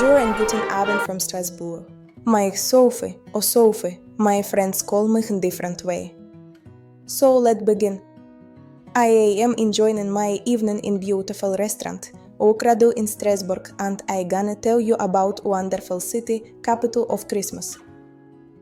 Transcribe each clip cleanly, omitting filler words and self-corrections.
Bonjour and guten Abend from Strasbourg. My Sofi or Sophie, my friends call me in different way. So let's begin. I am enjoying my evening in beautiful restaurant, Okrado in Strasbourg, and I gonna tell you about wonderful city, capital of Christmas.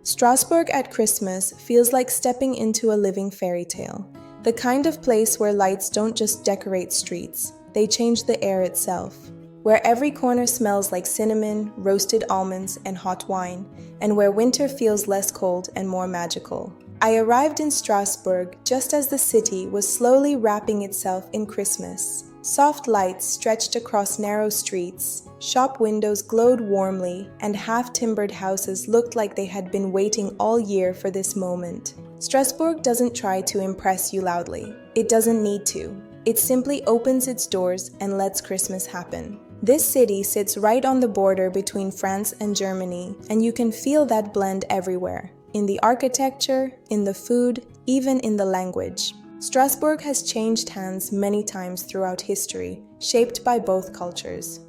Strasbourg at Christmas feels like stepping into a living fairy tale. The kind of place where lights don't just decorate streets, they change the air itself. Where every corner smells like cinnamon, roasted almonds, and hot wine, and where winter feels less cold and more magical. I arrived in Strasbourg just as the city was slowly wrapping itself in Christmas. Soft lights stretched across narrow streets, shop windows glowed warmly, and half-timbered houses looked like they had been waiting all year for this moment. Strasbourg doesn't try to impress you loudly. It doesn't need to. It simply opens its doors and lets Christmas happen. This city sits right on the border between France and Germany, and you can feel that blend everywhere. In the architecture, in the food, even in the language. Strasbourg has changed hands many times throughout history, shaped by both cultures.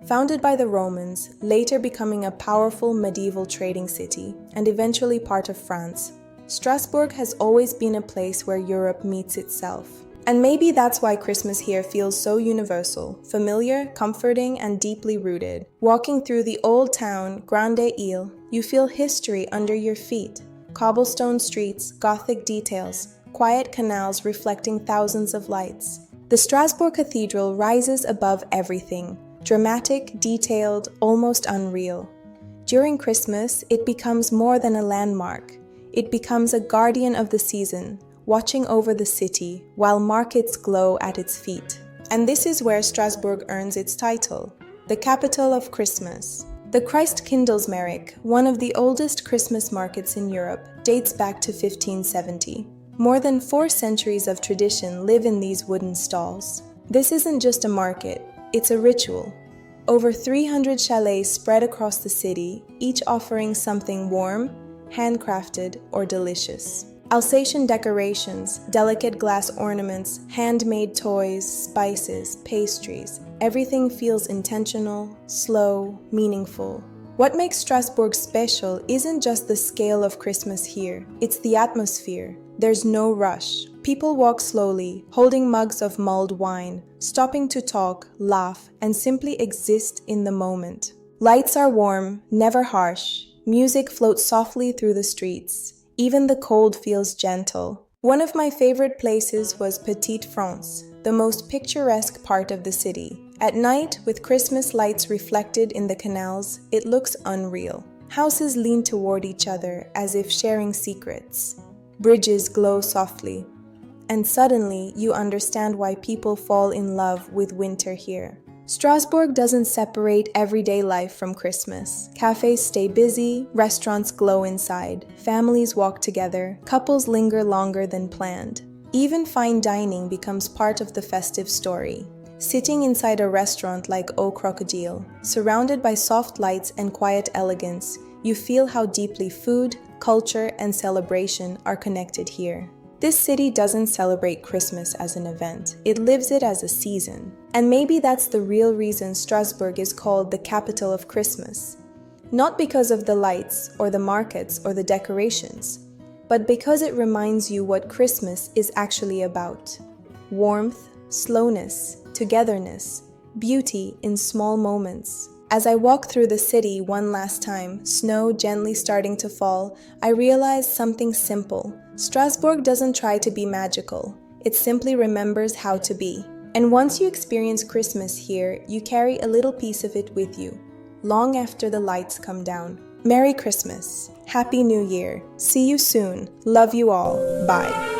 Founded by the Romans, later becoming a powerful medieval trading city, and eventually part of France, Strasbourg has always been a place where Europe meets itself. And maybe that's why Christmas here feels so universal, familiar, comforting, and deeply rooted. Walking through the old town, Grande Ile, you feel history under your feet. Cobblestone streets, Gothic details, quiet canals reflecting thousands of lights. The Strasbourg Cathedral rises above everything, dramatic, detailed, almost unreal. During Christmas, it becomes more than a landmark. It becomes a guardian of the season, watching over the city while markets glow at its feet. And this is where Strasbourg earns its title, the capital of Christmas. The Christkindlesmarkt, one of the oldest Christmas markets in Europe, dates back to 1570. More than 4 centuries of tradition live in these wooden stalls. This isn't just a market, it's a ritual. Over 300 chalets spread across the city, each offering something warm, handcrafted, or delicious. Alsatian decorations, delicate glass ornaments, handmade toys, spices, pastries. Everything feels intentional, slow, meaningful. What makes Strasbourg special isn't just the scale of Christmas here, it's the atmosphere. There's no rush. People walk slowly, holding mugs of mulled wine, stopping to talk, laugh, and simply exist in the moment. Lights are warm, never harsh. Music floats softly through the streets. Even the cold feels gentle. One of my favorite places was Petite France, the most picturesque part of the city. At night, with Christmas lights reflected in the canals, it looks unreal. Houses lean toward each other as if sharing secrets. Bridges glow softly. And suddenly, you understand why people fall in love with winter here. Strasbourg doesn't separate everyday life from Christmas. Cafes stay busy, restaurants glow inside, families walk together, couples linger longer than planned. Even fine dining becomes part of the festive story. Sitting inside a restaurant like Au Crocodile, surrounded by soft lights and quiet elegance, you feel how deeply food, culture, and celebration are connected here. This city doesn't celebrate Christmas as an event, it lives it as a season. And maybe that's the real reason Strasbourg is called the capital of Christmas. Not because of the lights, or the markets, or the decorations, but because it reminds you what Christmas is actually about. Warmth, slowness, togetherness, beauty in small moments. As I walk through the city one last time, snow gently starting to fall, I realize something simple. Strasbourg doesn't try to be magical. It simply remembers how to be. And once you experience Christmas here, you carry a little piece of it with you, long after the lights come down. Merry Christmas. Happy New Year. See you soon. Love you all. Bye.